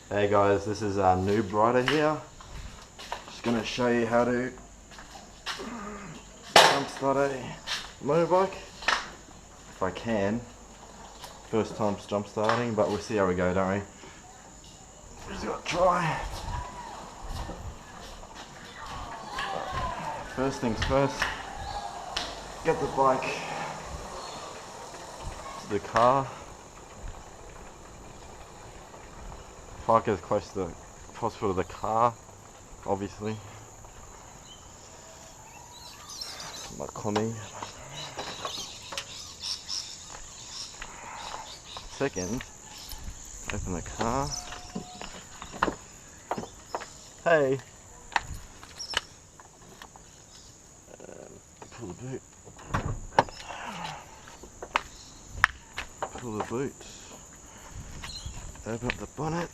Hey guys, this is our noob rider here. Just gonna show you how to jump start a motorbike. If I can. First time jump starting, but we'll see how we go, don't we? Just gotta try. First things first, get the bike to the car. Park as close to possible to the car, obviously. My commie. Second, open the car. Hey! Pull the boot. Pull the boot. Open up the bonnet.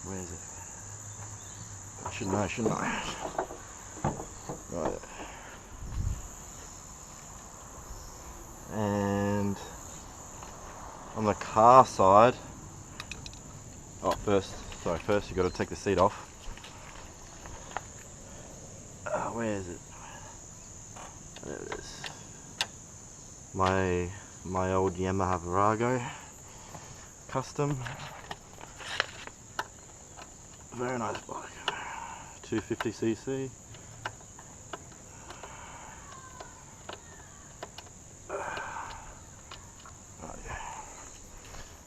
Where is it? I should know, shouldn't I? Right. And on the car side, first you got to take the seat off. Where is it? There it is. My old Yamaha Virago custom. Very nice bike. 250cc.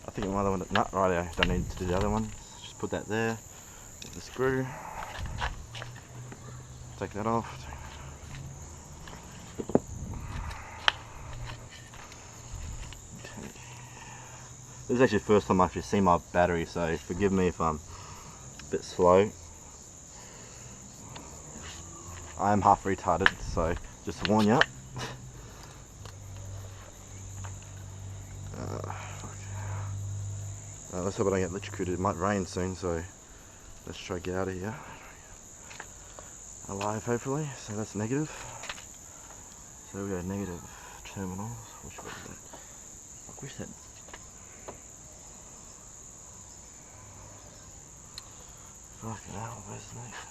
I think my other one, nut right, I don't need to do the other one. Just put that there. Get the screw. Take that off. Okay. This is actually the first time I've actually seen my battery, so forgive me if I'm a bit slow. I am half retarded, so just to warn you. Let's hope I don't get electrocuted. It might rain soon, so let's try to get out of here. Alive, hopefully. So that's negative. So we go negative terminals. Which one is that? I wish that. Fucking hell, where's the negative?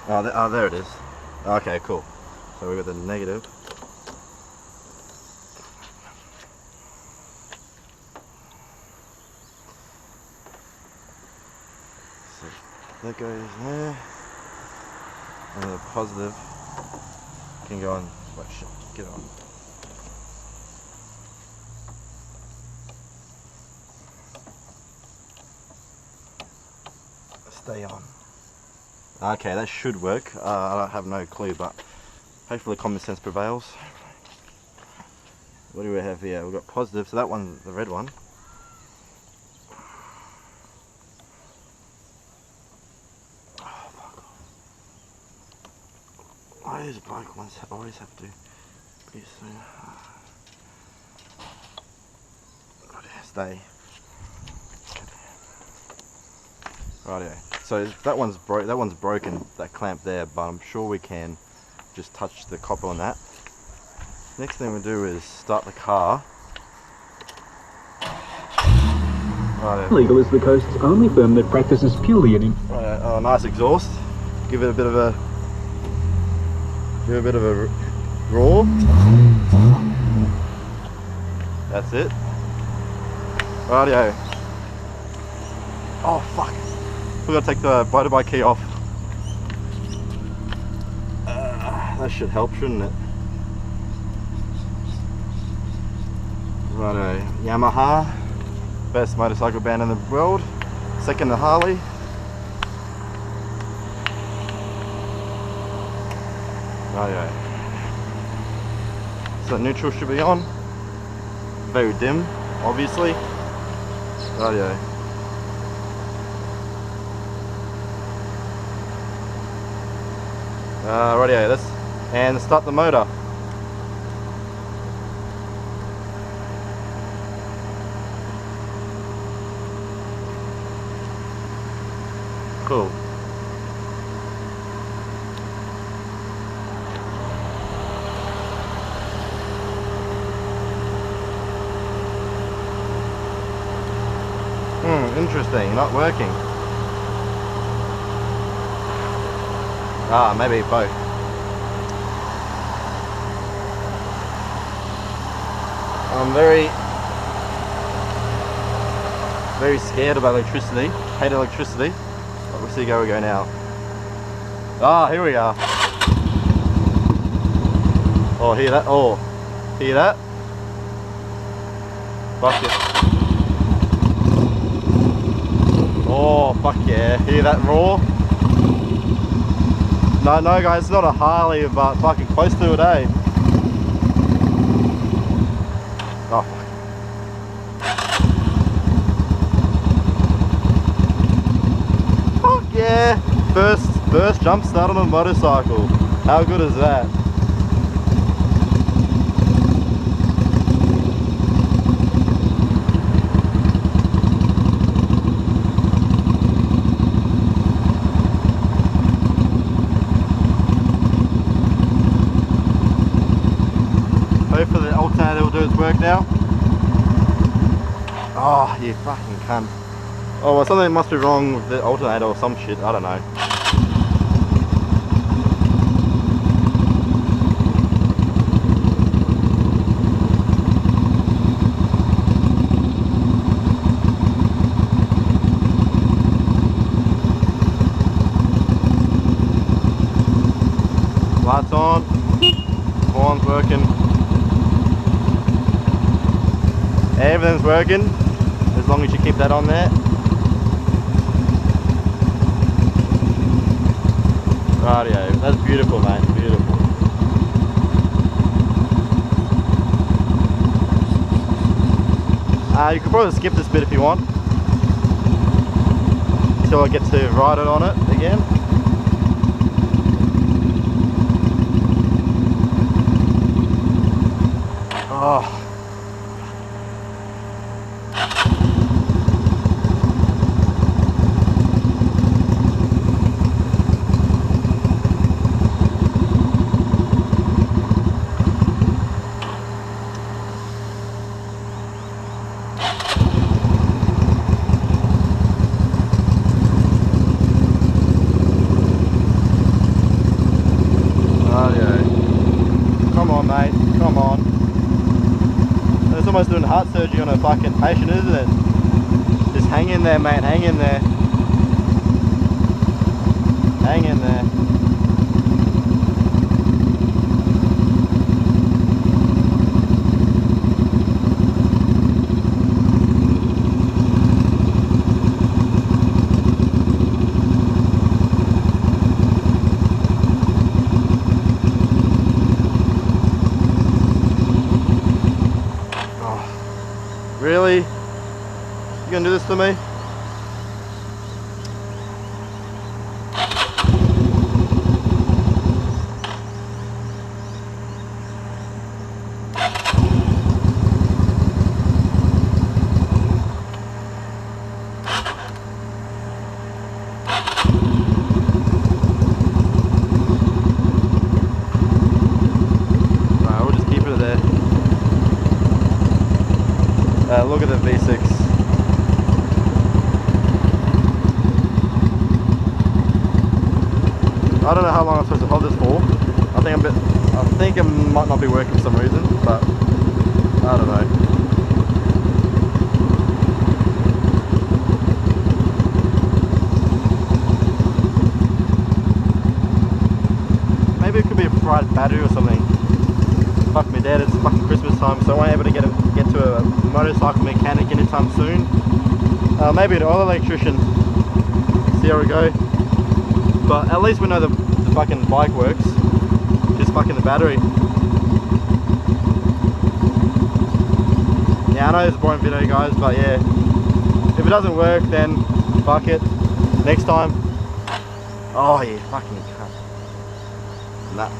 Oh, there it is. Okay, cool. So we got the negative. So that goes there. And the positive can go on. Wait, shit, get on. Stay on. Okay, that should work. I have no clue, but hopefully common sense prevails. What do we have here? We've got positive, so that one's the red one. Oh, fuck. Why these bike ones always have to be so... Stay. Rightio. So that one's broken, that clamp there, but I'm sure we can just touch the copper on that. Next thing we do is start the car. Legal is the coast's only firm that practices purely in. Oh, nice exhaust. Give it a bit of a roar. That's it. Rightio. Oh fuck. We've got to take the motorbike key off. That should help, shouldn't it? Righto, Yamaha, best motorcycle band in the world. Second to Harley. Righto. So neutral should be on. Very dim, obviously. Righto. Rightio, and start the motor. cool. Interesting, not working. Ah, maybe both. I'm very scared about electricity. Hate electricity. But we'll see how we go now. Ah, here we are. Oh, hear that? Oh, hear that? Fuck it. Oh, fuck yeah. Hear that roar? No guys, it's not a Harley, but fucking close to it, eh? Oh, fuck. Fuck yeah! First jump start on a motorcycle. How good is that? Hopefully the alternator will do its work now. Oh, you fucking cunt. Oh, well, something must be wrong with the alternator or some shit, I don't know. Lights on, horn's working. Everything's working, as long as you keep that on there. Rightio, that's beautiful, mate, beautiful. You could probably skip this bit if you want, until I get to ride it on it again. Oh. Come on, mate, come on. It's almost doing heart surgery on a fucking patient, isn't it? Just hang in there, mate, hang in there. Hang in there. Really? You gonna do this to me? Alright, we'll just keep it there. Look at the V6. I don't know how long I'm supposed to hold this for. I think it might not be working for some reason, but I don't know. Maybe it could be a fried battery or something. Fuck me dead, it's fucking Christmas time, so I won't able to get to a motorcycle mechanic anytime soon. Maybe an oil electrician. See how we go. But at least we know the fucking bike works. Just fucking the battery. Yeah, I know it's a boring video, guys, but yeah. If it doesn't work, then fuck it. Next time. Oh, yeah, fucking cunt. Nah.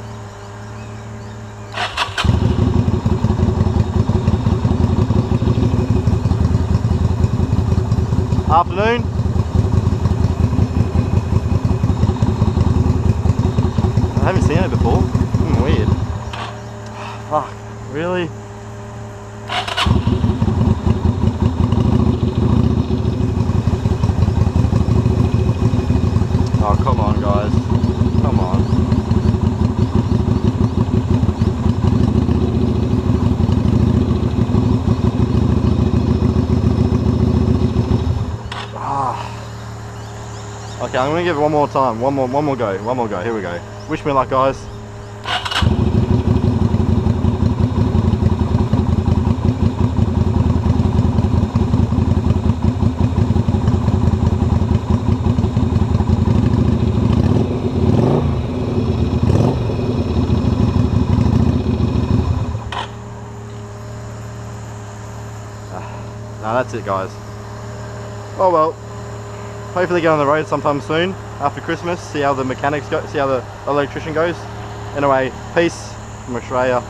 Afternoon. I haven't seen it before. Weird. Fuck, really? Oh, come on, guys. Come on. Okay, I'm gonna give it one more time. One more go. One more go. Here we go. Wish me luck, guys. No, that's it, guys. Oh well. Hopefully get on the road sometime soon after Christmas. See how the mechanics go. See how the electrician goes. Anyway, peace from Australia.